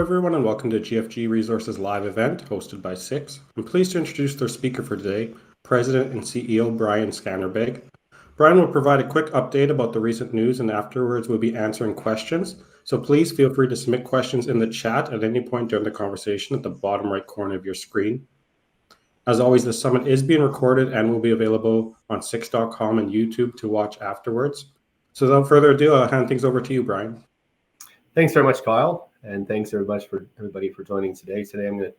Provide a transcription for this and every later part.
everyone, and welcome to GFG Resources live event hosted by Six. I'm pleased to introduce their speaker for today, President and CEO Brian Skanderbeg. Brian will provide a quick update about the recent news, and afterwards we'll be answering questions. So please feel free to submit questions in the chat at any point during the conversation at the bottom right corner of your screen. As always, the summit is being recorded and will be available on Six.com and YouTube to watch afterwards. So without further ado, I'll hand things over to you, Brian. Thanks very much, Kyle, and thanks very much for everybody for joining today. Today I'm going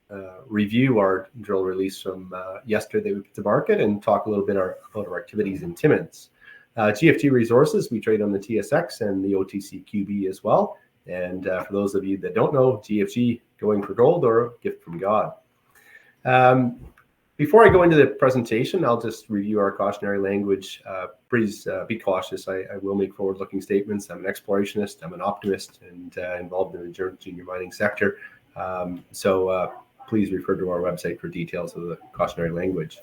to review our drill release from yesterday we put to market and talk a little bit about our activities in Timmins. GFG Resources, we trade on the TSX and the OTCQB as well. And for those of you that don't know, GFG, going for gold or a gift from God. Before I go into the presentation, I'll just review our cautionary language. Please be cautious. I will make forward-looking statements. I'm an explorationist, I'm an optimist, and involved in the junior mining sector. So please refer to our website for details of the cautionary language.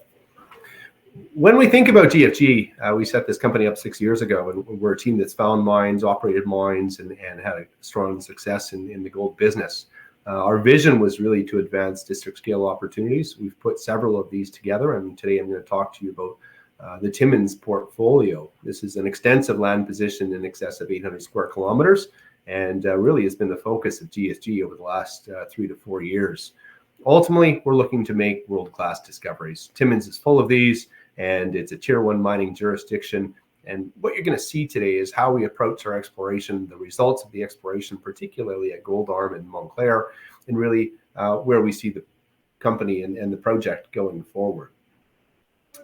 When we think about GFG, we set this company up 6 years ago, and we're a team that's found mines, operated mines, and had a strong success in the gold business. Our vision was really to advance district scale opportunities. We've put several of these together, and today I'm going to talk to you about the Timmins portfolio. This is an extensive land position in excess of 800 square kilometers, and really has been the focus of GSG over the last 3 to 4 years. Ultimately, we're looking to make world-class discoveries. Timmins is full of these, and it's a tier 1 mining jurisdiction. And what you're going to see today is how we approach our exploration, the results of the exploration, particularly at Gold Arm and Montclerg, and really where we see the company and the project going forward.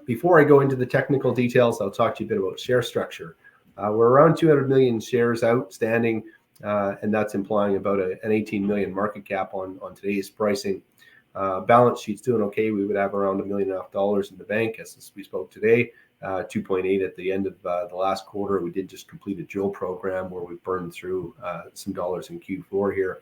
Before I go into the technical details, I'll talk to you a bit about share structure. We're around 200 million shares outstanding, and that's implying about an 18 million market cap on today's pricing. Balance sheet's doing okay. We would have around $1.5 million in the bank as we spoke today. 2.8 at the end of the last quarter. We did just complete a drill program where we burned through some dollars in Q4 here.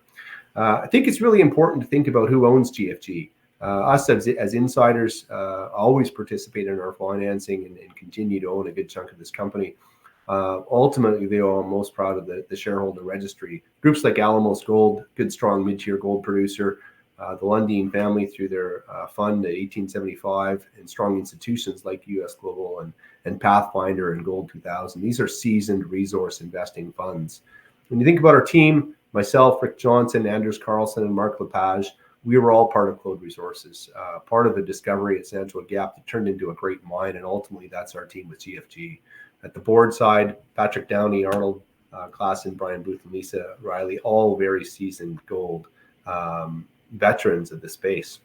I think it's really important to think about who owns GFG. Us as insiders always participate in our financing and continue to own a good chunk of this company. Ultimately, they are most proud of the shareholder registry. Groups like Alamos Gold, good strong mid-tier gold producer, the Lundin family through their fund at 1875, and strong institutions like US Global and Pathfinder and Gold 2000. These are seasoned resource investing funds. When you think about our team, myself, Rick Johnson, Anders Carlson, and Mark Lepage, we were all part of Claude Resources, part of the discovery at Sancho Gap that turned into a great mine, and ultimately that's our team with GFG. At the board side, Patrick Downey, Arnold Klassen, Brian Booth, and Lisa Riley, all very seasoned gold veterans of the space.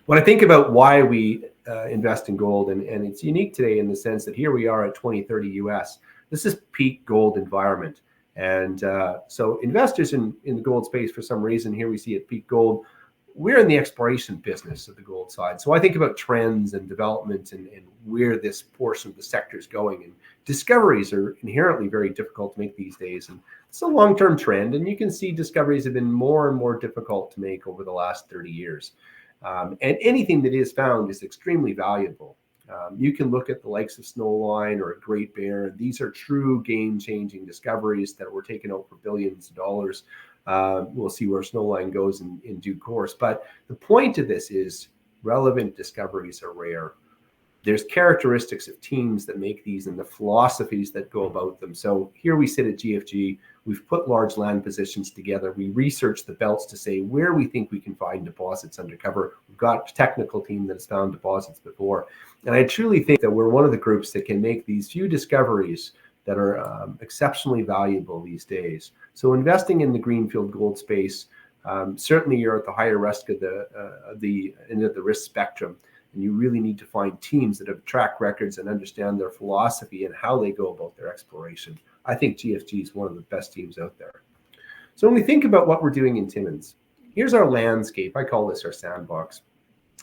When I think about why we invest in gold, and it's unique today in the sense that here we are at 2030 US. This is peak gold environment. And so investors in the gold space, for some reason, here we see at peak gold, we're in the exploration business of the gold side. So I think about trends and development and where this portion of the sector is going. And discoveries are inherently very difficult to make these days. And it's a long-term trend. And you can see discoveries have been more and more difficult to make over the last 30 years. And anything that is found is extremely valuable. You can look at the likes of Snowline or a Great Bear. These are true game-changing discoveries that were taken out for billions of dollars. We'll see where Snowline goes in due course. But the point of this is relevant discoveries are rare. There's characteristics of teams that make these and the philosophies that go about them. So here we sit at GFG. We've put large land positions together. We research the belts to say where we think we can find deposits undercover. We've got a technical team that has found deposits before. And I truly think that we're one of the groups that can make these few discoveries that are exceptionally valuable these days. So investing in the greenfield gold space, certainly you're at the higher risk of the end of the risk spectrum. And you really need to find teams that have track records and understand their philosophy and how they go about their exploration. I think GFG is one of the best teams out there. So when we think about what we're doing in Timmins, here's our landscape. I call this our sandbox.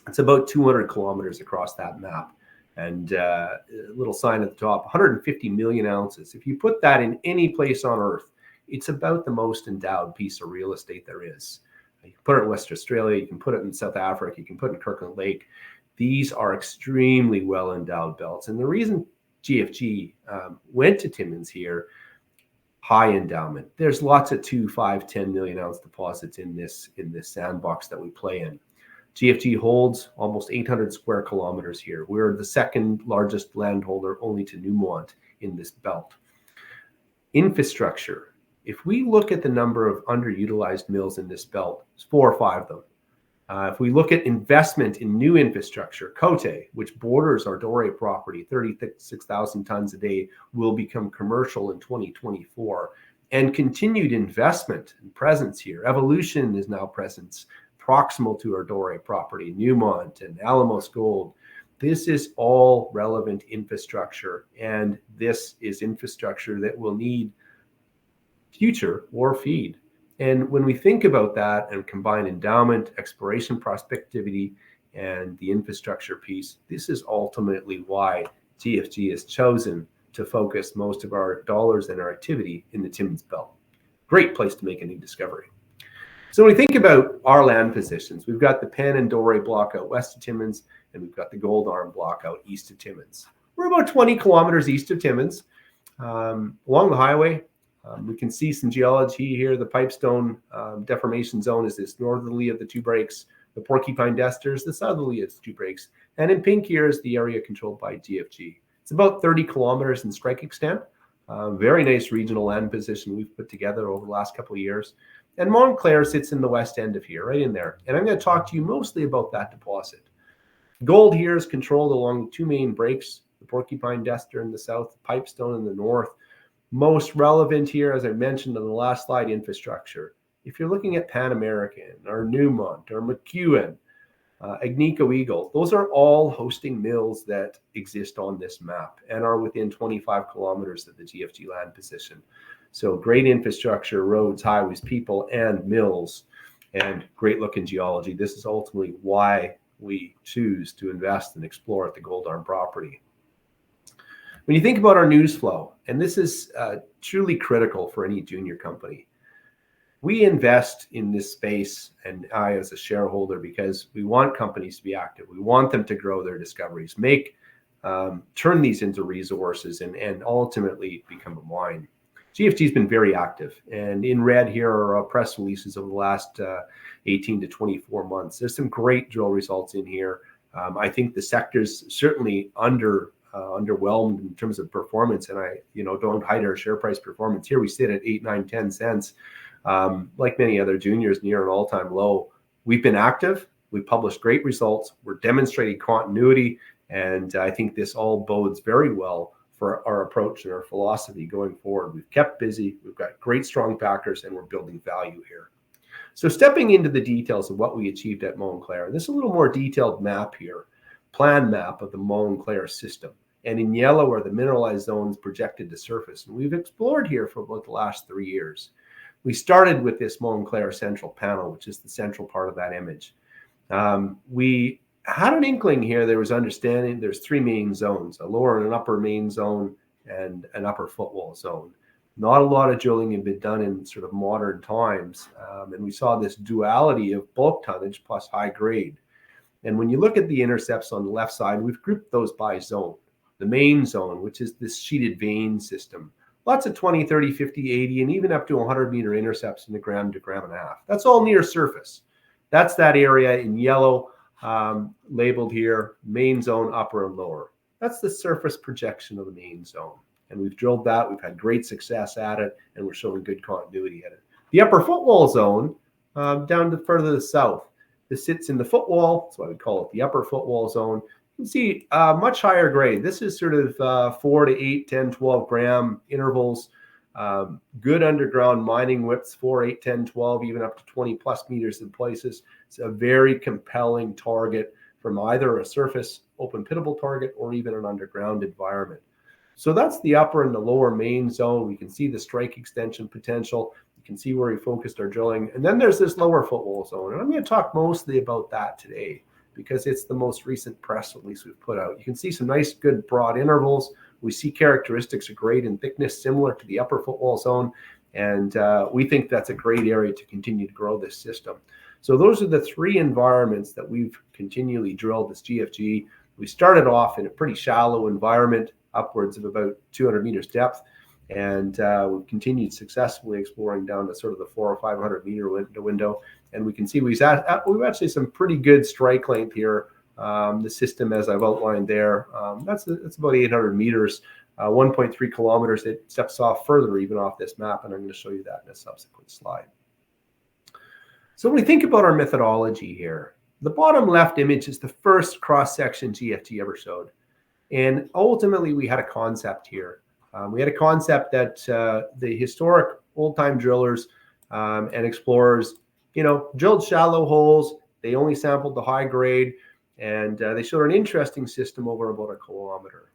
It's about 200 kilometers across that map. And a little sign at the top, 150 million ounces. If you put that in any place on Earth, it's about the most endowed piece of real estate there is. You can put it in Western Australia, you can put it in South Africa, you can put it in Kirkland Lake. These are extremely well-endowed belts. And the reason GFG went to Timmins here, high endowment. There's lots of 2, 5, 10 million ounce deposits in this sandbox that we play in. GFG holds almost 800 square kilometers here. We're the second largest landholder, only to Newmont, in this belt. Infrastructure. If we look at the number of underutilized mills in this belt, it's 4 or 5 of them. If we look at investment in new infrastructure, Côté, which borders our Doré property, 36,000 tons a day, will become commercial in 2024. And continued investment and presence here. Evolution is now present proximal to our Doré property, Newmont and Alamos Gold. This is all relevant infrastructure, and this is infrastructure that will need future ore feed. And when we think about that and combine endowment, exploration, prospectivity, and the infrastructure piece, this is ultimately why GFG has chosen to focus most of our dollars and our activity in the Timmins Belt. Great place to make a new discovery. So when we think about our land positions, we've got the Penn and Doré block out west of Timmins, and we've got the Gold Arm block out east of Timmins. We're about 20 kilometers east of Timmins. Along the highway, we can see some geology here. The Pipestone deformation zone is this northerly of the two breaks. The Porcupine Dester is the southerly of the two breaks. And in pink here is the area controlled by GFG. It's about 30 kilometers in strike extent. Very nice regional land position we've put together over the last couple of years. And Montclerg sits in the west end of here, right in there. And I'm going to talk to you mostly about that deposit. Gold here is controlled along two main breaks, the Porcupine Dester in the south, the Pipestone in the north. Most relevant here, as I mentioned on the last slide, infrastructure. If you're looking at Pan American or Newmont or McEwen, Agnico Eagle, those are all hosting mills that exist on this map and are within 25 kilometers of the GFG land position. So great infrastructure, roads, highways, people, and mills, and great looking geology. This is ultimately why we choose to invest and explore at the Gold Arm property. When you think about our news flow, and this is truly critical for any junior company, we invest in this space, and I as a shareholder, because we want companies to be active. We want them to grow their discoveries, turn these into resources, and ultimately become a mine. GFG has been very active, and in red here are our press releases over the last 18 to 24 months. There's some great drill results in here. I think the sector's certainly underwhelmed in terms of performance, and I don't hide our share price performance. Here we sit at 8, 9, 10 cents. Like many other juniors, near an all-time low. We've been active. We've published great results. We're demonstrating continuity, and I think this all bodes very well for our approach and our philosophy going forward. We've kept busy. We've got great, strong backers, and we're building value here. So stepping into the details of what we achieved at Montclerg, this is a little more detailed map here, plan map of the Montclerg system. And in yellow are the mineralized zones projected to surface. And we've explored here for about the last 3 years. We started with this Montclerg central panel, which is the central part of that image. We had an inkling here. There was understanding there's 3 main zones, a lower and an upper main zone and an upper footwall zone. Not a lot of drilling had been done in sort of modern times. And we saw this duality of bulk tonnage plus high grade. And when you look at the intercepts on the left side, we've grouped those by zone. The main zone, which is this sheeted vein system. Lots of 20, 30, 50, 80, and even up to 100 meter intercepts in the gram to gram and a half. That's all near surface. That's that area in yellow labeled here, main zone, upper and lower. That's the surface projection of the main zone. And we've drilled that. We've had great success at it, and we're showing good continuity at it. The upper footwall zone, down to further to the south. This sits in the footwall. That's why we call it the upper footwall zone. You can see much higher grade. This is sort of 4 to 8, 10, 12 gram intervals. Good underground mining widths, 4, 8, 10, 12, even up to 20 plus meters in places. It's a very compelling target from either a surface open pittable target or even an underground environment. So that's the upper and the lower main zone. We can see the strike extension potential. You can see where we focused our drilling. And then there's this lower footwall zone. And I'm going to talk mostly about that today, because it's the most recent press release we've put out. You can see some nice, good, broad intervals. We see characteristics of grade and thickness similar to the upper footwall zone, and we think that's a great area to continue to grow this system. So those are the 3 environments that we've continually drilled as GFG. We started off in a pretty shallow environment, upwards of about 200 meters depth, And we've continued successfully exploring down to sort of the 400 or 500 meter window. And we can see we've actually some pretty good strike length here. The system, as I've outlined there, that's about 800 meters, 1.3 kilometers. It steps off further even off this map, and I'm going to show you that in a subsequent slide. So when we think about our methodology here, the bottom left image is the first cross-section GFG ever showed. And ultimately, we had a concept here. We had a concept that the historic old-time drillers and explorers, drilled shallow holes. They only sampled the high grade, and they showed an interesting system over about a kilometer.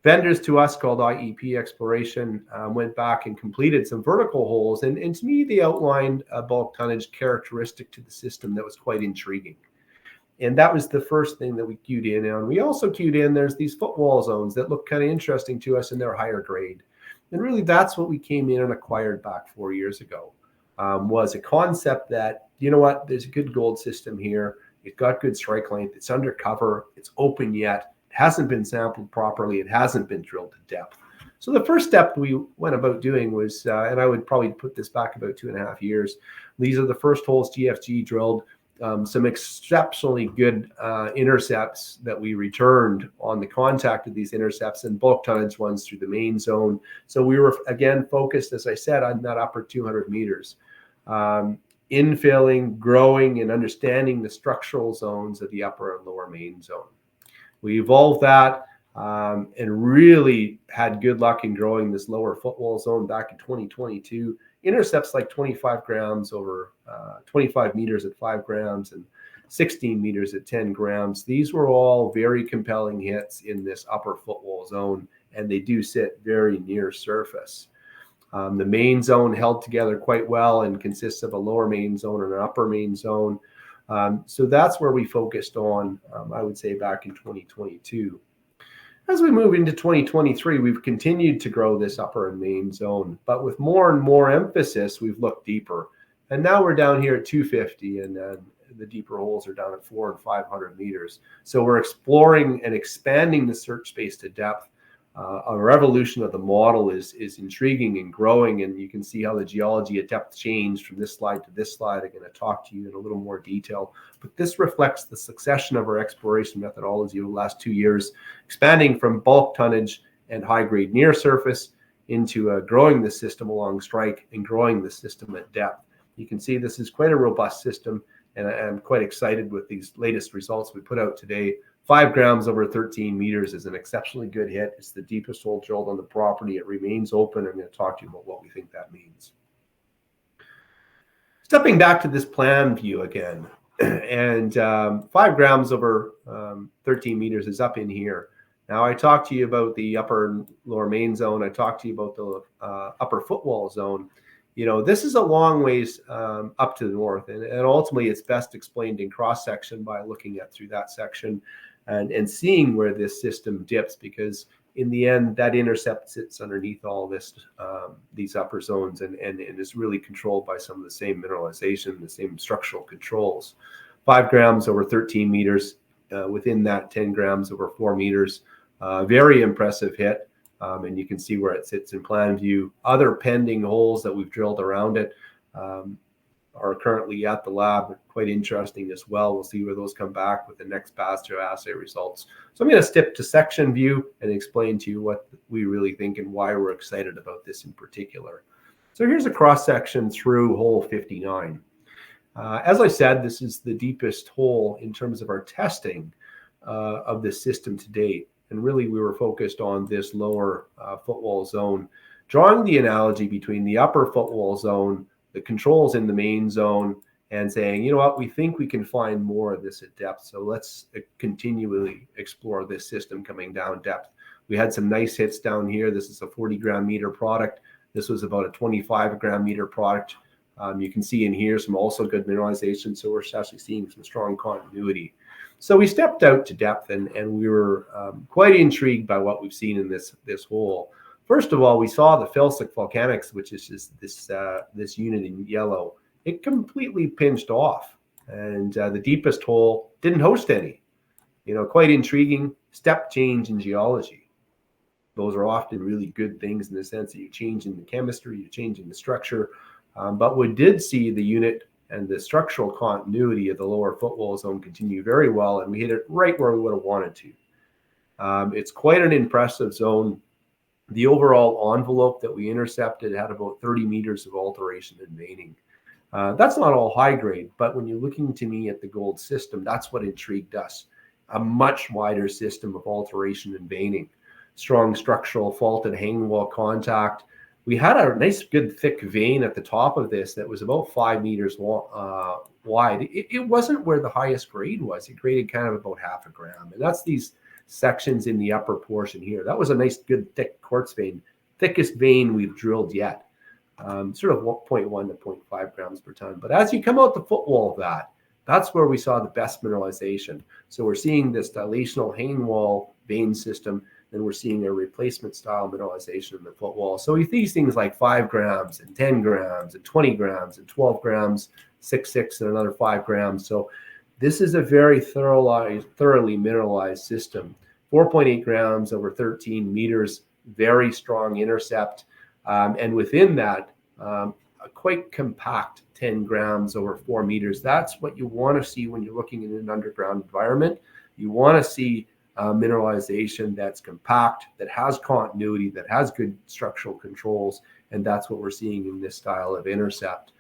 Vendors to us called IEP Exploration went back and completed some vertical holes, and to me, they outlined a bulk tonnage characteristic to the system that was quite intriguing. And that was the first thing that we cued in on. We also cued in, there's these footwall zones that look kind of interesting to us, and they're higher grade. And really, that's what we came in and acquired back 4 years ago, was a concept that, there's a good gold system here. It's got good strike length. It's undercover. It's open yet. It hasn't been sampled properly. It hasn't been drilled to depth. So the first step we went about doing was, and I would probably put this back about 2.5 years. These are the first holes GFG drilled. Some exceptionally good intercepts that we returned on the contact of these intercepts, and bulk tonnage ones through the main zone. So we were, again, focused, as I said, on that upper 200 meters. Infilling, growing, and understanding the structural zones of the upper and lower main zone. We evolved that and really had good luck in growing this lower footwall zone back in 2022. Intercepts like 25 grams over 25 meters at 5 grams and 16 meters at 10 grams. These were all very compelling hits in this upper footwall zone, and they do sit very near surface. The main zone held together quite well and consists of a lower main zone and an upper main zone. So that's where we focused on, I would say, back in 2022. As we move into 2023, we've continued to grow this upper and main zone, but with more and more emphasis, we've looked deeper. And now we're down here at 250, and the deeper holes are down at 400 and 500 meters. So we're exploring and expanding the search space to depth. Our evolution of the model is intriguing and growing, and you can see how the geology at depth changed from this slide to this slide. I'm going to talk to you in a little more detail, but this reflects the succession of our exploration methodology over the last 2 years, expanding from bulk tonnage and high grade near surface into growing the system along strike and growing the system at depth. You can see this is quite a robust system, and I'm quite excited with these latest results we put out today. 5 grams over 13 meters is an exceptionally good hit. It's the deepest hole drilled on the property. It remains open. I'm going to talk to you about what we think that means. Stepping back to this plan view again, and 5 grams over 13 meters is up in here. Now, I talked to you about the upper and lower main zone. I talked to you about the upper footwall zone. This is a long ways up to the north, and ultimately it's best explained in cross-section by looking at through that section and seeing where this system dips, because in the end, that intercept sits underneath all this, these upper zones, and is really controlled by some of the same mineralization, the same structural controls. 5 grams over 13 meters, within that 10 grams over 4 meters. Very impressive hit. And you can see where it sits in plan view. Other pending holes that we've drilled around it are currently at the lab. Quite interesting as well. We'll see where those come back with the next batch of assay results. So I'm going to step to section view and explain to you what we really think and why we're excited about this in particular. So here's a cross section through hole 59. As I said, this is the deepest hole in terms of our testing of this system to date. And really, we were focused on this lower footwall zone, drawing the analogy between the upper footwall zone, the controls in the main zone, and saying, we think we can find more of this at depth. So let's continually explore this system coming down depth. We had some nice hits down here. This is a 40 gram meter product. This was about a 25 gram meter product. You can see in here some also good mineralization. So we're actually seeing some strong continuity. So we stepped out to depth, and we were quite intrigued by what we've seen in this hole. First of all, we saw the felsic volcanics, which is just this unit in yellow. It completely pinched off, and the deepest hole didn't host any. Quite intriguing step change in geology. Those are often really good things in the sense that you're changing the chemistry, you're changing the structure. But we did see the unit and the structural continuity of the lower footwall zone continue very well, and we hit it right where we would have wanted to. It's quite an impressive zone. The overall envelope that we intercepted had about 30 meters of alteration and veining. That's not all high grade, but when you're looking to me at the gold system, that's what intrigued us. A much wider system of alteration and veining, strong structural faulted hanging wall contact. We had a nice, good, thick vein at the top of this that was about 5 meters wide. It wasn't where the highest grade was. It graded kind of about 0.5 gram. And that's these sections in the upper portion here. That was a nice, good, thick quartz vein, thickest vein we've drilled yet. Sort of 0.1 to 0.5 grams per ton. But as you come out the footwall of that, that's where we saw the best mineralization. So we're seeing this dilational hanging wall vein system, and we're seeing a replacement style mineralization in the footwall. So we see things like 5 grams and 10 grams and 20 grams and 12 grams, 6 and another 5 grams. So this is a very thoroughly mineralized system. 4.8 grams over 13 meters, very strong intercept. And within that, a quite compact 10 grams over 4 meters. That's what you want to see when you're looking in an underground environment. You want to see mineralization that's compact, that has continuity, that has good structural controls, and that's what we're seeing in this style of intercept.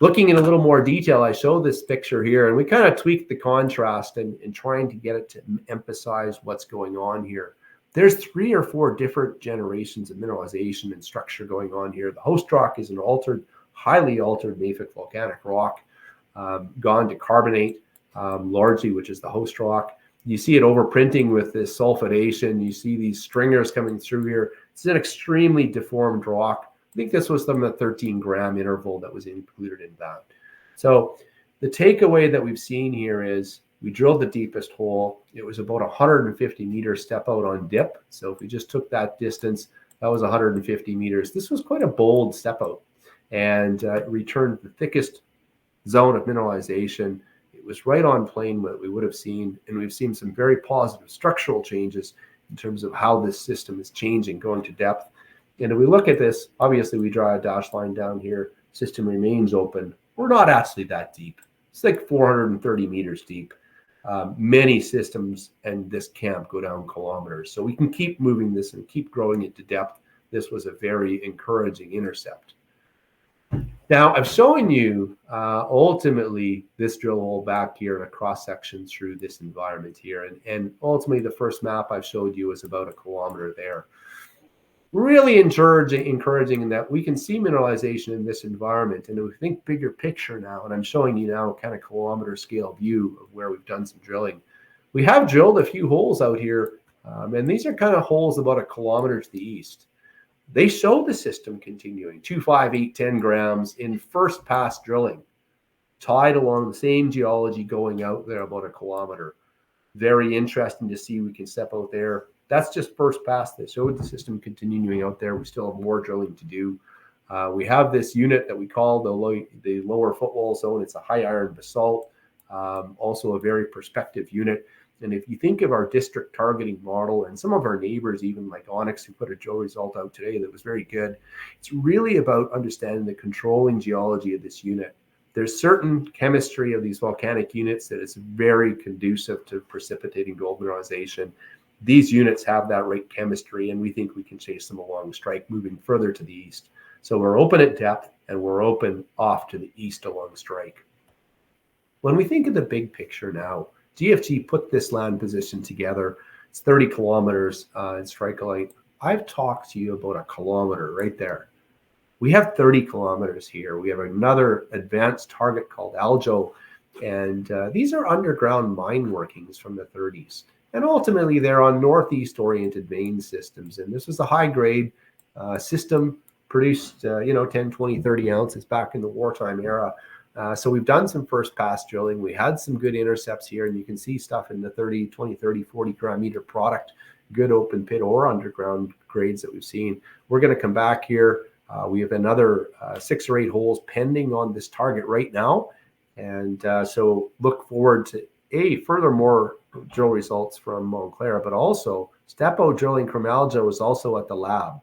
Looking in a little more detail, I show this picture here, and we kind of tweaked the contrast and trying to get it to emphasize what's going on here. There's 3 or 4 different generations of mineralization and structure going on here. The host rock is an highly altered mafic volcanic rock, gone to carbonate largely, which is the host rock. You see it overprinting with this sulfidation. You see these stringers coming through here. It's an extremely deformed rock. I think this was from the 13-gram interval that was included in that. So the takeaway that we've seen here is we drilled the deepest hole. It was about 150 meters step out on dip. So if we just took that distance, that was 150 meters. This was quite a bold step out, and returned the thickest zone of mineralization. It was right on plane what we would have seen, and we've seen some very positive structural changes in terms of how this system is changing, going to depth. And if we look at this, obviously we draw a dash line down here. System remains open. We're not actually that deep. It's like 430 meters deep. Many systems and this camp go down kilometers. So we can keep moving this and keep growing it to depth. This was a very encouraging intercept. Now, I've shown you ultimately this drill hole back here in a cross section through this environment here. And ultimately, the first map I've showed you is about 1 kilometer there. Really encouraging in that we can see mineralization in this environment. And if we think bigger picture now, and I'm showing you now kind of kilometer scale view of where we've done some drilling. We have drilled a few holes out here, and these are kind of holes about 1 kilometer to the east. They show the system continuing 2, 5, 8, 10 grams in first pass drilling, tied along the same geology going out there about 1 kilometer. Very interesting to see. We can step out there. That's just first pass that showed the system continuing out there. We still have more drilling to do. We have this unit that we call the lower footwall zone. It's a high iron basalt, also a very prospective unit. And if you think of our district targeting model and some of our neighbors, even like Onyx, who put a drill result out today that was very good, it's really about understanding the controlling geology of this unit. There's certain chemistry of these volcanic units that is very conducive to precipitating gold mineralization. These units have that right chemistry, and we think we can chase them along strike, moving further to the east. So we're open at depth, and we're open off to the east along strike. When we think of the big picture now, GFG put this land position together. It's 30 kilometers in strike length. I've talked to you about 1 kilometer right there. We have 30 kilometers here. We have another advanced target called Aljo, and these are underground mine workings from the 30s. And ultimately, they're on northeast-oriented vein systems. And this was a high-grade system, produced 10, 20, 30 ounces back in the wartime era. So we've done some first pass drilling. We had some good intercepts here, and you can see stuff in the 20, 30, 40 gram meter product, good open pit or underground grades that we've seen. We're going to come back here. We have another 6 or 8 holes pending on this target right now. And so look forward to furthermore drill results from Montclerg, but also Stepo drilling from Aljo is also at the lab.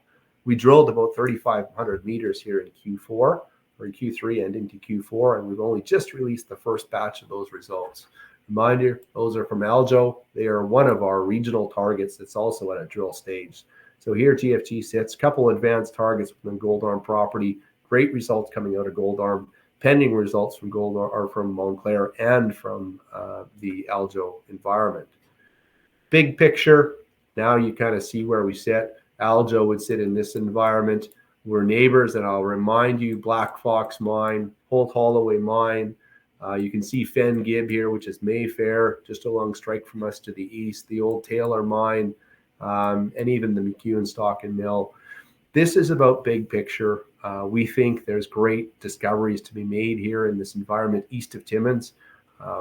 We drilled about 3,500 meters here in Q4 or in Q3 and into Q4, and we've only just released the first batch of those results. Reminder, those are from Aljo. They are one of our regional targets that's also at a drill stage. So here GFG sits, a couple advanced targets from the Gold Arm property, great results coming out of Gold Arm, pending results from Gold Arm, from Montclerg and from the Aljo environment. Big picture, now you kind of see where we sit. Aljo would sit in this environment. We're neighbors, and I'll remind you, Black Fox Mine, Holt Holloway Mine. You can see Fen Gib here, which is Mayfair, just along strike from us to the east, the old Taylor Mine, and even the McEwen Stock and Mill. This is about big picture. We think there's great discoveries to be made here in this environment east of Timmins.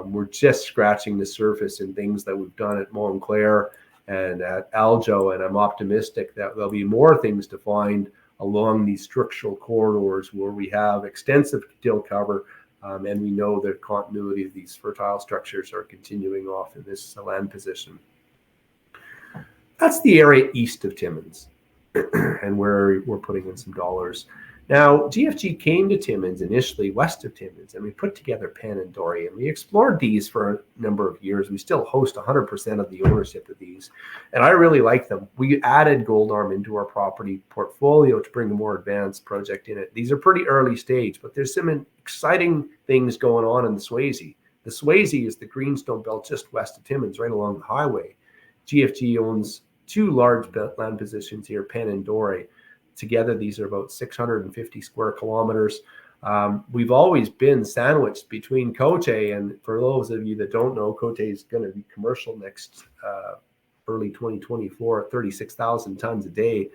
We're just scratching the surface in things that we've done at Montclerg and at Aljo, and I'm optimistic that there'll be more things to find along these structural corridors where we have extensive till cover, and we know the continuity of these fertile structures are continuing off in this land position. That's the area east of Timmins and where we're putting in some dollars. Now, GFG came to Timmins initially west of Timmins, and we put together Penn and Dory, and we explored these for a number of years. We still host 100% of the ownership of these, and I really like them. We added Gold Arm into our property portfolio to bring a more advanced project in it. These are pretty early stage, but there's some exciting things going on in the Swayze. The Swayze is the greenstone belt just west of Timmins, right along the highway. GFG owns two large land positions here, Penn and Dory. Together, these are about 650 square kilometers. We've always been sandwiched between Cote, and for those of you that don't know, Cote is going to be commercial next early 2024 at 36,000 tons a day,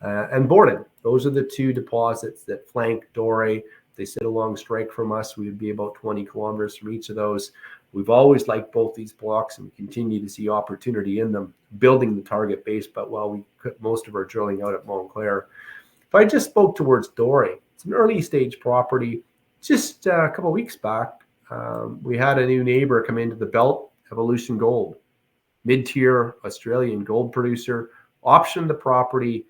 and Borden. Those are the two deposits that flank Dore. They sit along strike from us. We would be about 20 kilometers from each of those. We've always liked both these blocks and continue to see opportunity in them, building the target base, but while we put most of our drilling out at Montclerg. If I just spoke towards Dore, it's an early stage property. Just a couple of weeks back, we had a new neighbor come into the belt, Evolution Gold, mid-tier Australian gold producer, optioned the property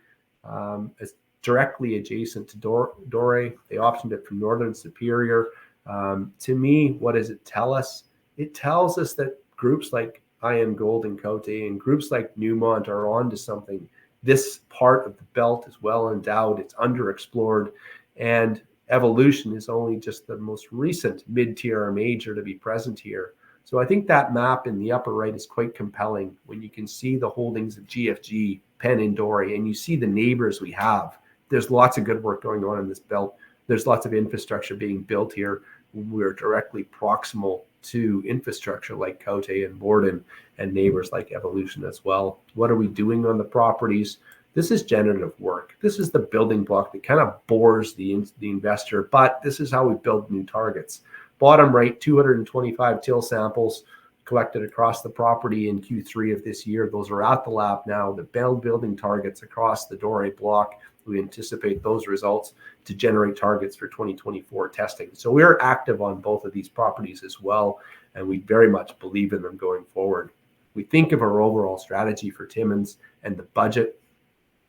as directly adjacent to Dore. They optioned it from Northern Superior. To me, what does it tell us? It tells us that groups like IM Gold and Cote and groups like Newmont are onto something. This part of the belt is well endowed, it's underexplored, and Evolution is only just the most recent mid-tier or major to be present here. So I think that map in the upper right is quite compelling when you can see the holdings of GFG, Penn and Dory, and you see the neighbors we have. There's lots of good work going on in this belt. There's lots of infrastructure being built here. We're directly proximal to infrastructure like Cote and Borden and neighbors like Evolution as well. What are we doing on the properties? This is generative work. This is the building block that kind of bores the investor, but this is how we build new targets. Bottom right, 225 till samples collected across the property in Q3 of this year. Those are at the lab now. The building targets across the Dore block. We anticipate those results to generate targets for 2024 testing. So we are active on both of these properties as well, and we very much believe in them going forward. We think of our overall strategy for Timmins and the budget.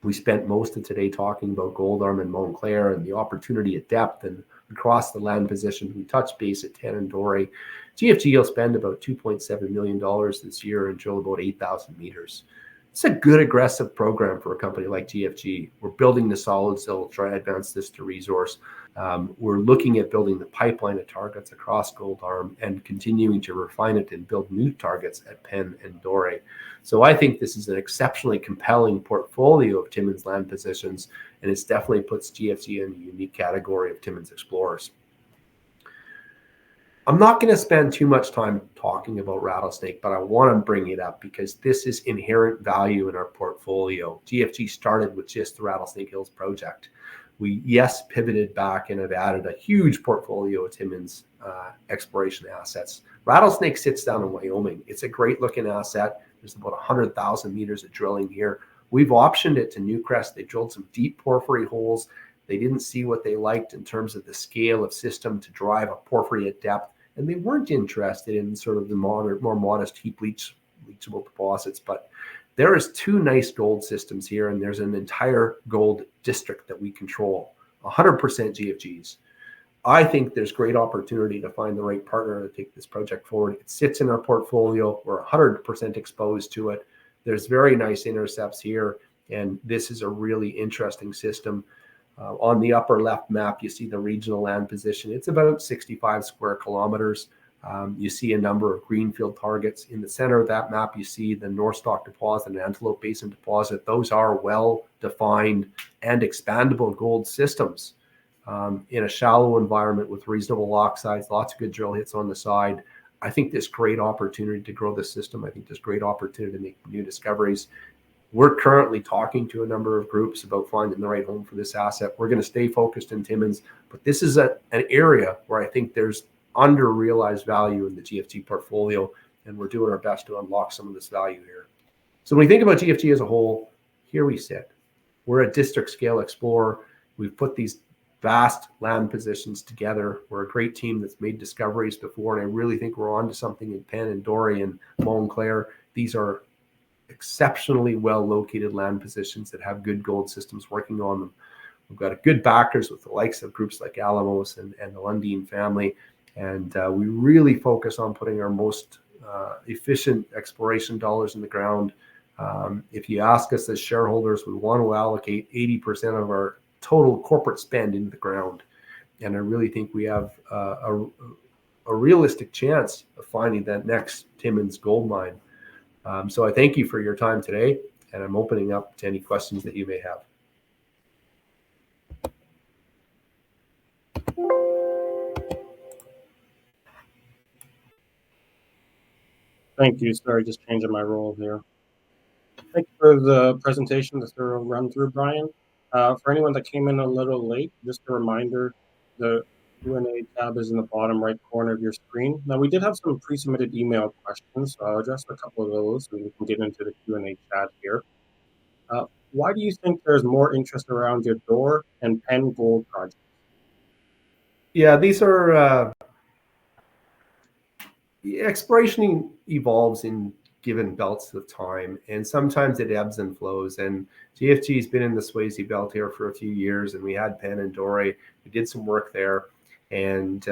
We spent most of today talking about Gold Arm and Montclerg and the opportunity at depth and across the land position. We touched base at 10 and Dore. GFG will spend about $2.7 million this year and drill about 8,000 meters. It's a good aggressive program for a company like GFG. We're building the solids that will try to advance this to resource. We're looking at building the pipeline of targets across Gold Arm and continuing to refine it and build new targets at Penn and Dore. So I think this is an exceptionally compelling portfolio of Timmins land positions, and it definitely puts GFG in a unique category of Timmins explorers. I'm not going to spend too much time talking about Rattlesnake, but I want to bring it up because this is inherent value in our portfolio. GFG started with just the Rattlesnake Hills project. We, yes, pivoted back and have added a huge portfolio of Timmins exploration assets. Rattlesnake sits down in Wyoming. It's a great looking asset. There's about 100,000 meters of drilling here. We've optioned it to Newcrest. They drilled some deep porphyry holes. They didn't see what they liked in terms of the scale of system to drive a porphyry at depth, and they weren't interested in sort of the more modest heap leach leachable deposits. But there is 2 nice gold systems here, and there's an entire gold district that we control, 100% GFGs. I think there's great opportunity to find the right partner to take this project forward. It sits in our portfolio. We're 100% exposed to it. There's very nice intercepts here, and this is a really interesting system. On the upper left map, you see the regional land position. It's about 65 square kilometers. You see a number of greenfield targets. In the center of that map, you see the Northstock deposit and Antelope Basin deposit. Those are well-defined and expandable gold systems in a shallow environment with reasonable oxides, lots of good drill hits on the side. I think there's great opportunity to grow the system. I think there's great opportunity to make new discoveries. We're currently talking to a number of groups about finding the right home for this asset. We're going to stay focused in Timmins, but this is an area where I think there's under-realized value in the GFG portfolio, and we're doing our best to unlock some of this value here. So when we think about GFG as a whole, here we sit. We're a district scale explorer. We've put these vast land positions together. We're a great team that's made discoveries before, and I really think we're on to something in Penn and Dory and Montclerg. These are exceptionally well located land positions that have good gold systems working on them. We've got good backers with the likes of groups like Alamos and the Lundin family, and we really focus on putting our most efficient exploration dollars in the ground. If you ask us as shareholders, we want to allocate 80% of our total corporate spend into the ground, and I really think we have a realistic chance of finding that next Timmins gold mine. So I thank you for your time today, and I'm opening up to any questions that you may have. Thank you. Sorry, just changing my role here. Thank you for the presentation, the thorough run through, Brian. For anyone that came in a little late, just a reminder, the Q&A tab is in the bottom right corner of your screen. Now, we did have some pre-submitted email questions, so I'll address a couple of those and we can get into the Q&A chat here. Why do you think there's more interest around your Door and Penn gold projects? Yeah, these are exploration evolves in given belts of time, and sometimes it ebbs and flows. And GFG has been in the Swayze belt here for a few years, and we had Penn and Dory. We did some work there, and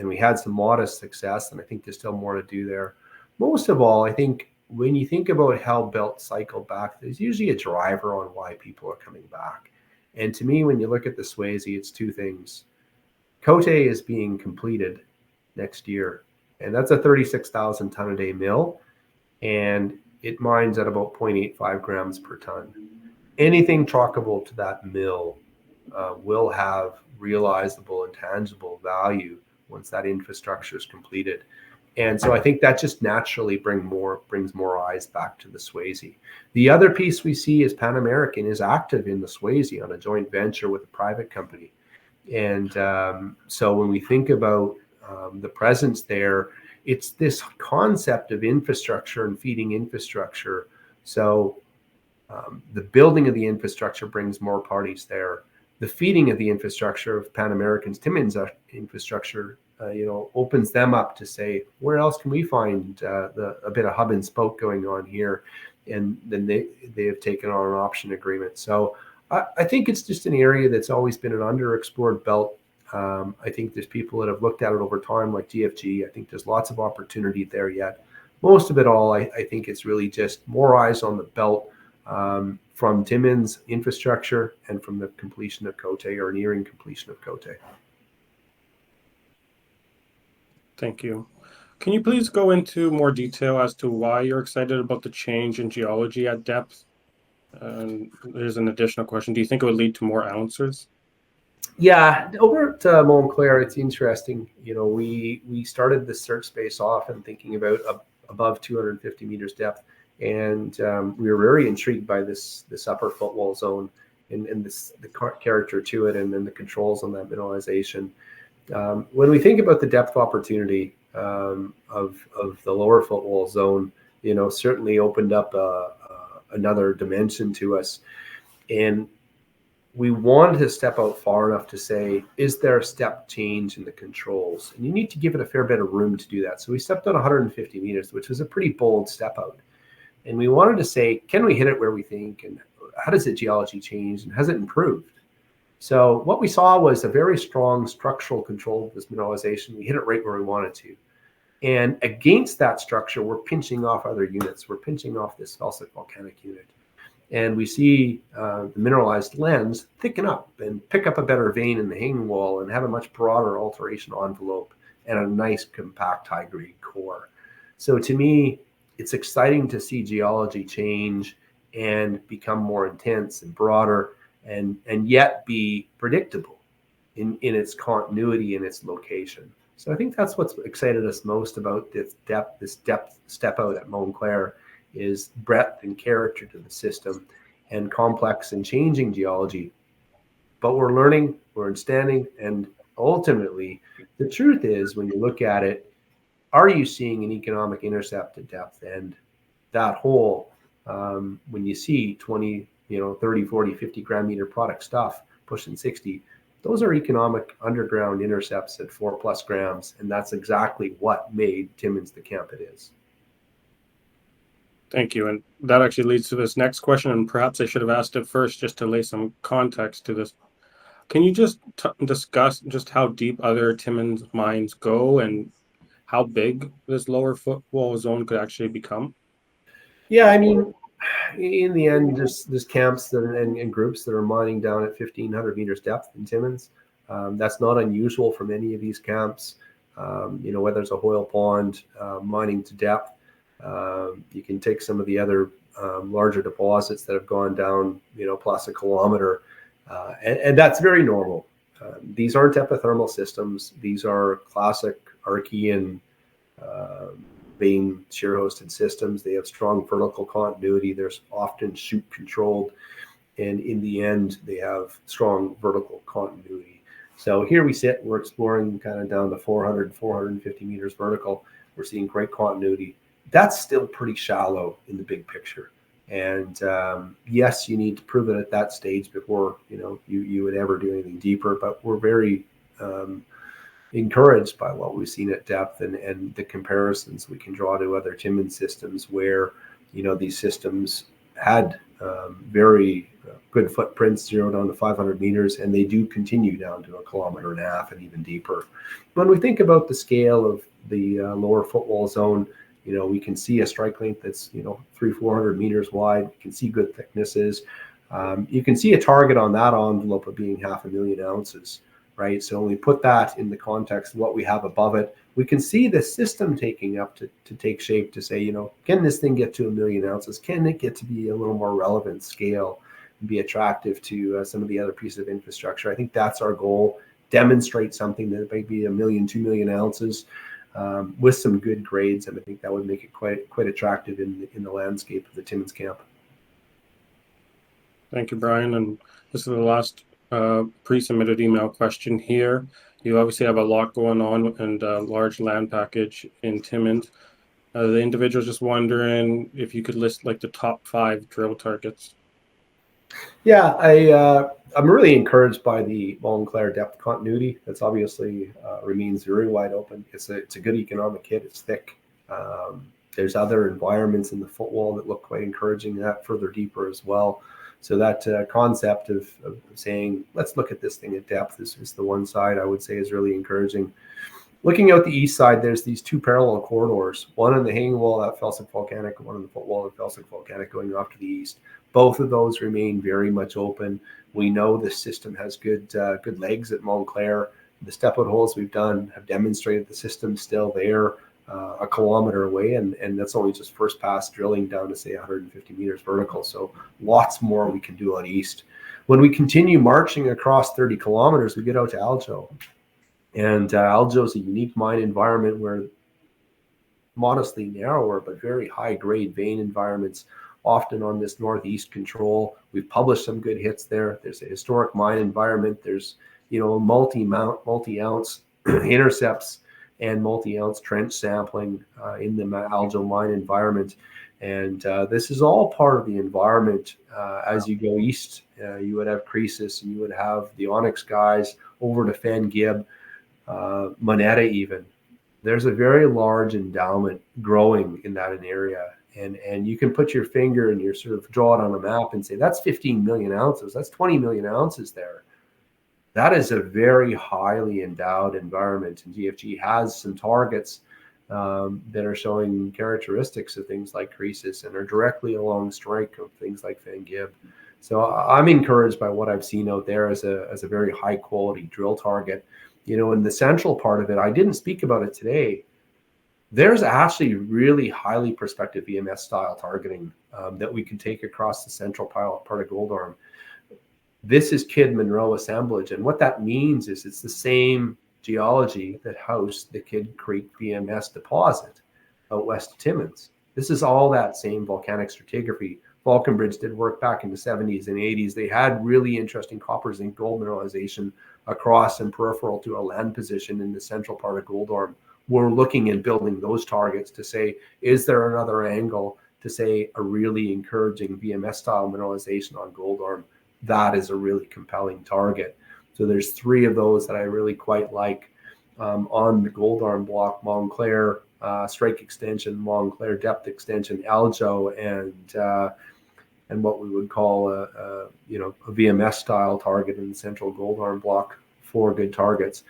we had some modest success, and I think there's still more to do there. Most of all, I think when you think about how belts cycle back, there's usually a driver on why people are coming back. And to me, when you look at the Swayze, it's 2 things. Cote is being completed next year, and that's a 36,000 ton a day mill, and it mines at about 0.85 grams per ton. Anything truckable to that mill will have realizable and tangible value once that infrastructure is completed. And so I think that just naturally brings more eyes back to the Swayze. The other piece we see is Pan American is active in the Swayze on a joint venture with a private company. And so when we think about the presence there, it's this concept of infrastructure and feeding infrastructure. So the building of the infrastructure brings more parties there. The feeding of the infrastructure of Pan American's Timmins infrastructure, opens them up to say, where else can we find a bit of hub and spoke going on here? And then they have taken on an option agreement. So I think it's just an area that's always been an underexplored belt. I think there's people that have looked at it over time, like GFG. I think there's lots of opportunity there yet. Most of it all, I think it's really just more eyes on the belt from Timmins infrastructure and from the completion of Cote or nearing completion of Cote. Thank you. Can you please go into more detail as to why you're excited about the change in geology at depth? And there's an additional question. Do you think it would lead to more ounces? Yeah, over at Montclerg, it's interesting. We started this search space off and thinking about above 250 meters depth, and we were very intrigued by this upper footwall zone and the character to it, and then the controls on that mineralization. When we think about the depth opportunity of the lower footwall zone, certainly opened up another dimension to us. And we wanted to step out far enough to say, is there a step change in the controls? And you need to give it a fair bit of room to do that. So we stepped out 150 meters, which was a pretty bold step out. And we wanted to say, can we hit it where we think? And how does the geology change? And has it improved? So what we saw was a very strong structural control of this mineralization. We hit it right where we wanted to. And against that structure, we're pinching off other units. We're pinching off this felsic volcanic unit. And we see the mineralized lens thicken up and pick up a better vein in the hanging wall and have a much broader alteration envelope and a nice compact high-grade core. So to me, it's exciting to see geology change and become more intense and broader and yet be predictable in its continuity and its location. So I think that's what's excited us most about this depth step out at Montclerg is breadth and character to the system and complex and changing geology. But we're learning, we're understanding, and ultimately, the truth is when you look at it, are you seeing an economic intercept at depth? And that hole, when you see 20, 30, 40, 50 gram meter product stuff pushing 60, those are economic underground intercepts at 4+ grams. And that's exactly what made Timmins the camp it is. Thank you. And that actually leads to this next question. And perhaps I should have asked it first just to lay some context to this. Can you just discuss just how deep other Timmins mines go and how big this lower footwall zone could actually become? Yeah, I mean, in the end, there's camps and groups that are mining down at 1,500 meters depth in Timmins. That's not unusual for many of these camps. Whether it's a Hoyle Pond mining to depth, you can take some of the other larger deposits that have gone down, plus a kilometer, and that's very normal. These aren't epithermal systems. These are classic Archean vein shear-hosted systems. They have strong vertical continuity. They're often chute controlled, and in the end, they have strong vertical continuity. So here we sit. We're exploring kind of down to 400, 450 meters vertical. We're seeing great continuity. That's still pretty shallow in the big picture. And yes, you need to prove it at that stage before you would ever do anything deeper. But we're very encouraged by what we've seen at depth and the comparisons we can draw to other Timmins systems where these systems had very good footprints, 0 down to 500 meters, and they do continue down to 1.5 kilometers and even deeper. When we think about the scale of the lower footwall zone, we can see a strike length that's 300-400 meters wide. We can see good thicknesses. You can see a target on that envelope of being 500,000 ounces, right? So when we put that in the context of what we have above it, we can see the system taking up to take shape to say, can this thing get to 1 million ounces? Can it get to be a little more relevant scale and be attractive to some of the other pieces of infrastructure? I think that's our goal. Demonstrate something that might be 1 million, 2 million ounces. With some good grades, and I think that would make it quite attractive in the landscape of the Timmins camp. Thank you, Brian. And this is the last pre-submitted email question here. You obviously have a lot going on and a large land package in Timmins. The individual's just wondering if you could list like the top 5 drill targets. Yeah, I'm really encouraged by the Montclerg depth continuity. That's obviously remains very wide open. It's a good economic hit. It's thick. There's other environments in the footwall that look quite encouraging. That further deeper as well. So that concept of saying let's look at this thing at depth is the one side I would say is really encouraging. Looking out the east side, there's these 2 parallel corridors. One in the hanging wall at felsic volcanic, and one in the footwall at felsic volcanic going off to the east. Both of those remain very much open. We know the system has good legs at Montclerg. The step-out holes we've done have demonstrated the system's still there 1 kilometer away, and that's only just first pass drilling down to say 150 meters vertical. So lots more we can do on east. When we continue marching across 30 kilometers, we get out to Aljo. And Aljo is a unique mine environment where modestly narrower but very high-grade vein environments, often on this northeast control. We've published some good hits there. There's a historic mine environment. There's multi-ounce intercepts and multi-ounce trench sampling in the Aljo mine environment. And this is all part of the environment. As you go east, you would have Croesus, and you would have the Onyx guys over to Fan Gib, Moneta even. There's a very large endowment growing in that area. And you can put your finger and you sort of draw it on a map and say, that's 15 million ounces. That's 20 million ounces there. That is a very highly endowed environment. And GFG has some targets that are showing characteristics of things like Croesus and are directly along strike of things like Fan Gib. So I'm encouraged by what I've seen out there as a very high quality drill target. You know, in the central part of it, I didn't speak about it today. There's actually really highly prospective VMS style targeting that we can take across the central part of Gold Arm. This is Kidd Monroe assemblage. And what that means is it's the same geology that housed the Kidd Creek VMS deposit out west of Timmins. This is all that same volcanic stratigraphy. Falconbridge did work back in the 70s and 80s. They had really interesting copper zinc gold mineralization across and peripheral to a land position in the central part of Gold Arm. We're looking at building those targets to say, is there another angle to say a really encouraging VMS style mineralization on Gold Arm? That is a really compelling target. So there's three of those that I really quite like on the Gold Arm block: Montclerg, strike extension, Montclerg depth extension, Aljo, and what we would call a VMS style target in the central Gold Arm block. 4 good targets.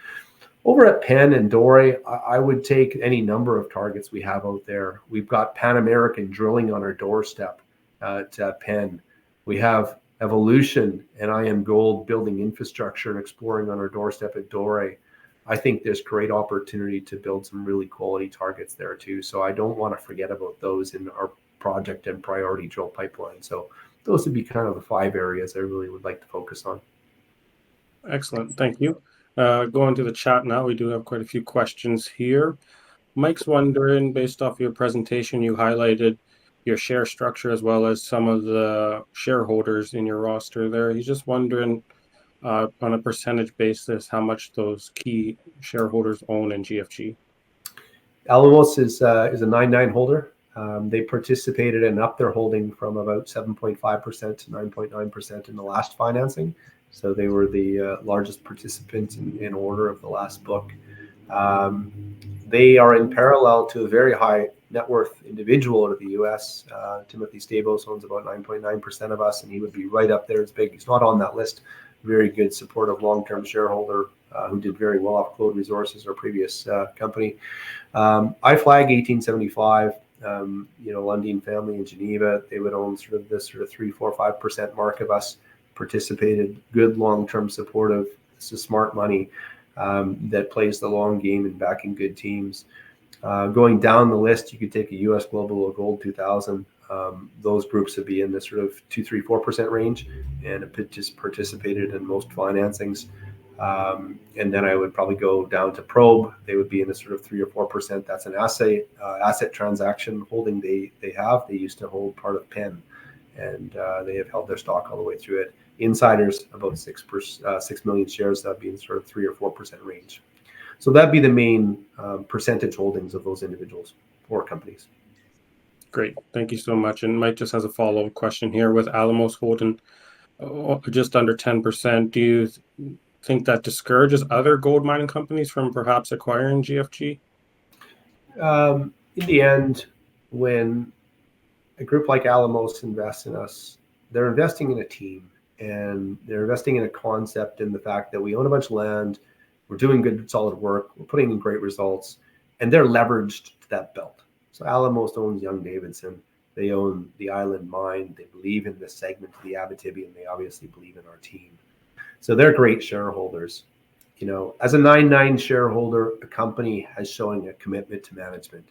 Over at Penn and Doré, I would take any number of targets we have out there. We've got Pan American drilling on our doorstep at Penn. We have Evolution and IM Gold building infrastructure and exploring on our doorstep at Doré. I think there's great opportunity to build some really quality targets there too. So I don't want to forget about those in our project and priority drill pipeline. So those would be kind of the 5 areas I really would like to focus on. Excellent. Thank you. Going to the chat now, we do have quite a few questions here. Mike's wondering, based off your presentation, you highlighted your share structure as well as some of the shareholders in your roster there. He's just wondering, on a percentage basis, how much those key shareholders own in GFG. Alamos is a 9.9 holder. They participated and upped their holding from about 7.5% to 9.9% in the last financing. So they were the largest participant in order of the last book. They are in parallel to a very high net worth individual out of the U.S. Timothy Stavos owns about 9.9% of us, and he would be right up there as big. He's not on that list. Very good, supportive, long-term shareholder who did very well off Clode Resources, our previous company. I flag 1875. Lundin family in Geneva, they would own sort of 3, 4, 5% mark of us. Participated, good long-term supportive. This is smart money that plays the long game and backing good teams. Going down the list, you could take a U.S. Global Gold 2000. Those groups would be in the sort of 2, 3, 4% range, and it just participated in most financings. And then I would probably go down to Probe. They would be in the sort of 3 or 4%. That's an asset transaction holding they have. They used to hold part of Penn, and they have held their stock all the way through it. Insiders, about 6 million shares. That'd be in sort of 3 or 4% range. So that'd be the main percentage holdings of those individuals or companies. Great, thank you so much. And Mike just has a follow-up question here. With Alamos holding just under 10%, do you think that discourages other gold mining companies from perhaps acquiring GFG? In the end, when a group like Alamos invests in us, they're investing in a team, and they're investing in a concept, in the fact that we own a bunch of land, we're doing good, solid work, we're putting in great results, and they're leveraged to that belt. So Alamos owns Young-Davidson. They own the Island Mine. They believe in this segment of the Abitibi, and they obviously believe in our team. So they're great shareholders. As a 9.9 shareholder, a company has showing a commitment to management.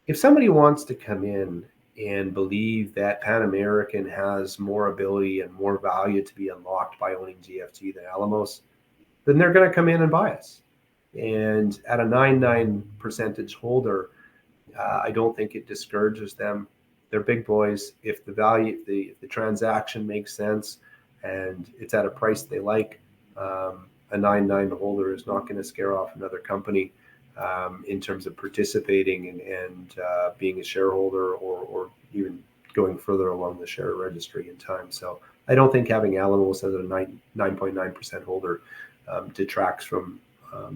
If somebody wants to come in and believe that Pan American has more ability and more value to be unlocked by owning GFG than Alamos, then they're going to come in and buy us. And at a 9.9 percentage holder, I don't think it discourages them. They're big boys. If the transaction makes sense and it's at a price they like, a 9.9 holder is not going to scare off another company. in terms of participating and being a shareholder or even going further along the share registry in time. So I don't think having Alamos as a 9.9% holder detracts from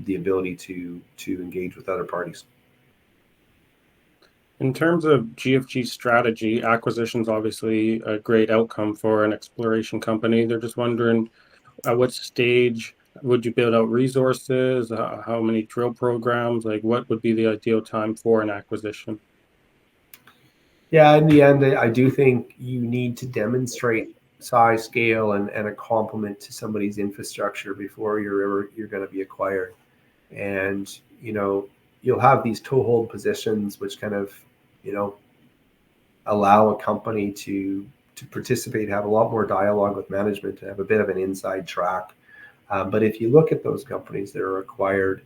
the ability to engage with other parties. In terms of GFG strategy, acquisition is obviously a great outcome for an exploration company. They're just wondering, at what stage would you build out resources? How many drill programs? Like, what would be the ideal time for an acquisition? Yeah, in the end, I do think you need to demonstrate size, scale, and a complement to somebody's infrastructure before you're going to be acquired. And you'll have these toehold positions, which kind of allow a company to participate, have a lot more dialogue with management, and have a bit of an inside track. But if you look at those companies that are acquired,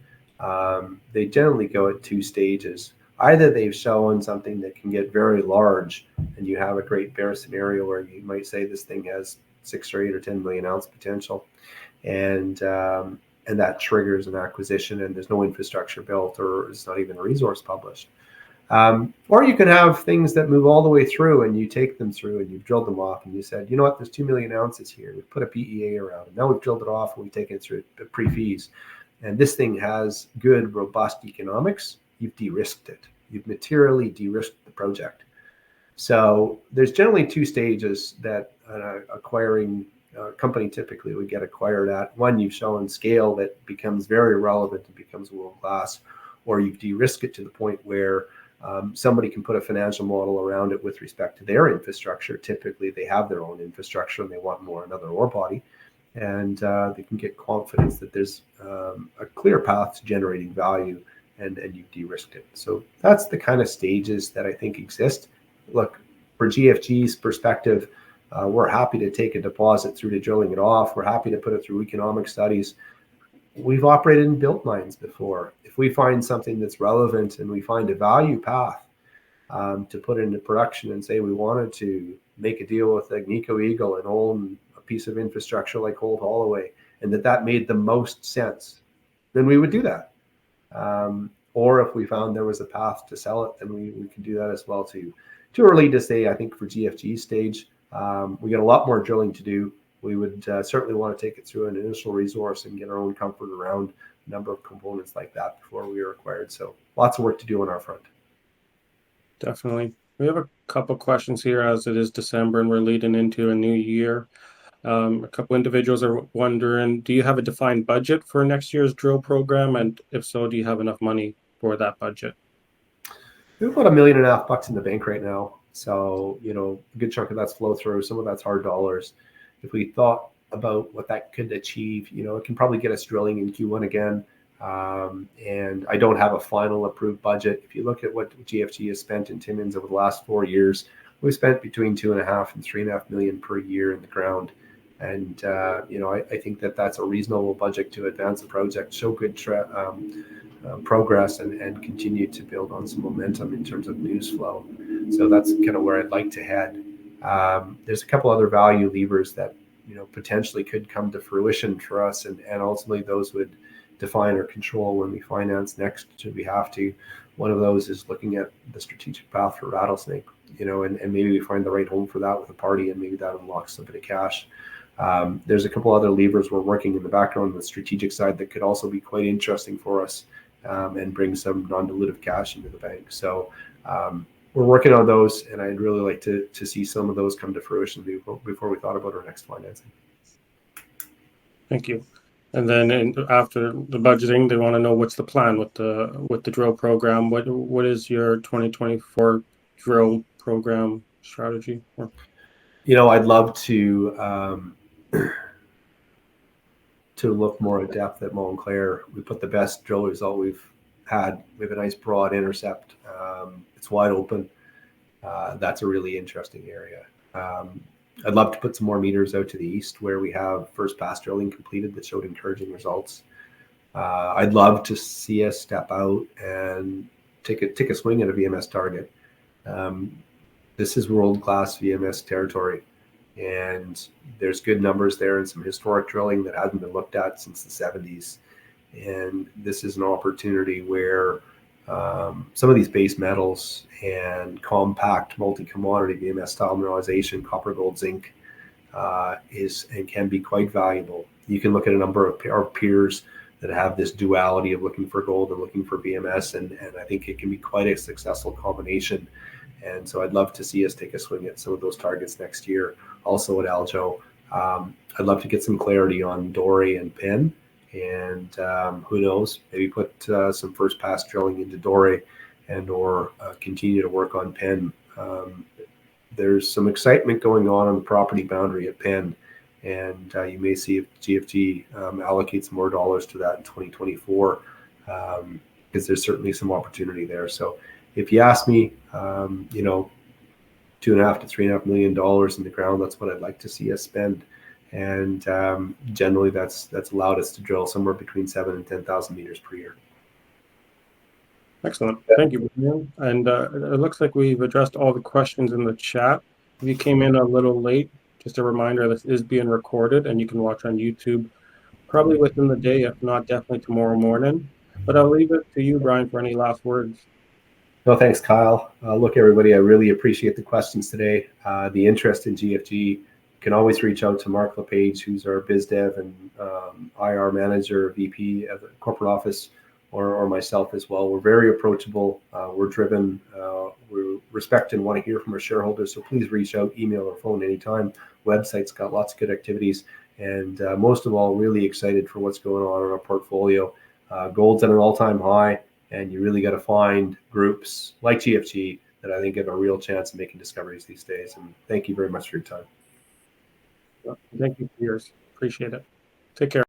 they generally go at two stages. Either they've shown something that can get very large, and you have a great bear scenario where you might say this thing has 6 or 8 or 10 million ounce potential, and that triggers an acquisition, and there's no infrastructure built, or it's not even a resource published. Or you can have things that move all the way through, and you take them through, and you've drilled them off, and you said, you know what, there's 2 million ounces here. We've put a PEA around it. Now we've drilled it off, and we've taken it through a pre-feas. And this thing has good, robust economics. You've de-risked it. You've materially de-risked the project. So there's generally two stages that an acquiring company typically would get acquired at. One, you've shown scale that becomes very relevant and becomes world-class, or you've de-risked it to the point where somebody can put a financial model around it with respect to their infrastructure. Typically, they have their own infrastructure and they want more another ore body, and they can get confidence that there's a clear path to generating value, and you've de-risked it. So that's the kind of stages that I think exist. Look, for GFG's perspective, we're happy to take a deposit through to drilling it off. We're happy to put it through economic studies. We've operated in built mines before. If we find something that's relevant and we find a value path to put into production, and say we wanted to make a deal with Agnico Eagle and own a piece of infrastructure like Holt Holloway, and that made the most sense, then we would do that. Or if we found there was a path to sell it, then we can do that as well too. Too early to say, I think, for GFG stage. We got a lot more drilling to do. We would certainly want to take it through an initial resource and get our own comfort around a number of components like that before we are acquired. So lots of work to do on our front. Definitely. We have a couple questions here, as it is December and we're leading into a new year. A couple individuals are wondering, do you have a defined budget for next year's drill program? And if so, do you have enough money for that budget? We have about $1.5 million in the bank right now. So, a good chunk of that's flow through. Some of that's hard dollars. If we thought about what that could achieve, it can probably get us drilling in Q1 again. And I don't have a final approved budget. If you look at what GFG has spent in Timmins over the last 4 years, we've spent between $2.5 and $3.5 million per year in the ground. And, I think that's a reasonable budget to advance the project, show good progress, and continue to build on some momentum in terms of news flow. So that's kind of where I'd like to head. There's a couple other value levers that potentially could come to fruition for us, and ultimately those would define or control when we finance next, should we have to. One of those is looking at the strategic path for Rattlesnake, and maybe we find the right home for that with a party, and maybe that unlocks a bit of cash. There's a couple other levers we're working in the background on the strategic side that could also be quite interesting for us, and bring some non-dilutive cash into the bank. So we're working on those, and I'd really like to see some of those come to fruition before we thought about our next financing. Thank you. And then after the budgeting, they want to know what's the plan with the drill program. What is your 2024 drill program strategy? I'd love to look more at depth at Montclerg. We put the best drill result we've had. We have a nice broad intercept. It's wide open. That's a really interesting area. I'd love to put some more meters out to the east where we have first pass drilling completed that showed encouraging results. I'd love to see us step out and take a swing at a VMS target. This is world-class VMS territory, and there's good numbers there and some historic drilling that hasn't been looked at since the 70s. And this is an opportunity where some of these base metals and compact multi-commodity VMS style mineralization, copper, gold, zinc, is and can be quite valuable. You can look at a number of our peers that have this duality of looking for gold and looking for VMS, and I think it can be quite a successful combination. And so I'd love to see us take a swing at some of those targets next year. Also at Aljo, I'd love to get some clarity on Dory and Penn, and who knows, maybe put some first pass drilling into Dory and or continue to work on Penn. There's some excitement going on the property boundary at Penn, and you may see if GFG allocates more dollars to that in 2024, because there's certainly some opportunity there. So if you ask me, $2.5 to $3.5 million in the ground, that's what I'd like to see us spend. And generally that's allowed us to drill somewhere between 7,000 and 10,000 meters per year. Excellent. Thank you, Brian. And it looks like we've addressed all the questions in the chat. If you came in a little late, just a reminder, this is being recorded and you can watch on YouTube probably within the day, if not definitely tomorrow morning. But I'll leave it to you, Brian, for any last words. No, thanks, Kyle. Look, everybody, I really appreciate the questions today. The interest in GFG. You can always reach out to Mark LePage, who's our biz dev and IR manager, VP at the corporate office, or myself as well. We're very approachable. We're driven. We respect and want to hear from our shareholders. So please reach out, email or phone anytime. Website's got lots of good activities. And most of all, really excited for what's going on in our portfolio. Gold's at an all-time high. And you really got to find groups like GFG that I think have a real chance of making discoveries these days. And thank you very much for your time. Thank you for yours. Appreciate it. Take care.